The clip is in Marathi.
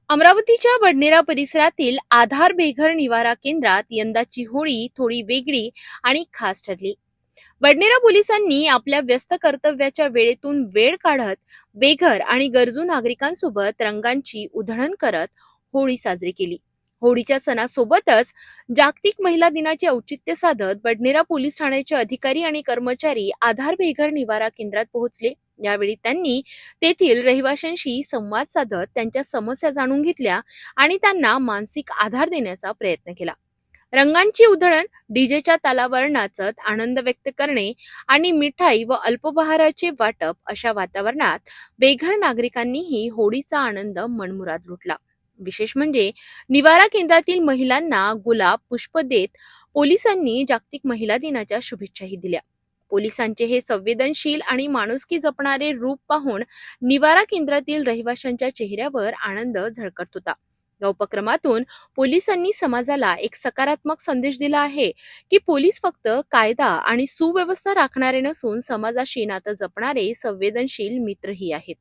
अमरावतीच्या बडनेरा परिसरातील आधार बेघर निवारा केंद्रात यंदाची होळी थोडी वेगळी आणि खास ठरली। बडनेरा पोलिसांनी आपल्या व्यस्त कर्तव्याच्या वेळेतून वेळ काढत बेघर आणि गरजू नागरिकांसोबत रंगांची उधळण करत होळी साजरी केली। होळीच्या सणासोबतच जागतिक महिला दिनाचे औचित्य साधत बडनेरा पोलीस ठाण्याचे अधिकारी आणि कर्मचारी आधार बेघर निवारा केंद्रात पोहोचले। यावेळी त्यांनी तेथील रहिवाशांशी संवाद साधत त्यांच्या समस्या जाणून घेतल्या आणि त्यांना मानसिक आधार देण्याचा प्रयत्न केला। रंगांची उधळण, डीजेच्या तालावर नाचत आनंद व्यक्त करणे आणि मिठाई व अल्पहाराचे वाटप अशा वातावरणात बेघर नागरिकांनीही होळीचा आनंद मनमुराद लुटला। विशेष म्हणजे निवारा केंद्रातील महिलांना गुलाब पुष्प देत पोलिसांनी जागतिक महिला दिनाच्या शुभेच्छाही दिल्या। पोलिसांचे हे संवेदनशील आणि माणुसकी जपणारे रूप पाहून निवारा केंद्रातील रहिवाशांच्या चेहऱ्यावर आनंद झळकत होता। या उपक्रमातून पोलिसांनी समाजाला एक सकारात्मक संदेश दिला आहे की पोलीस फक्त कायदा आणि सुव्यवस्था राखणारे नसून समाजाशी नातं जपणारे संवेदनशील मित्रही आहेत।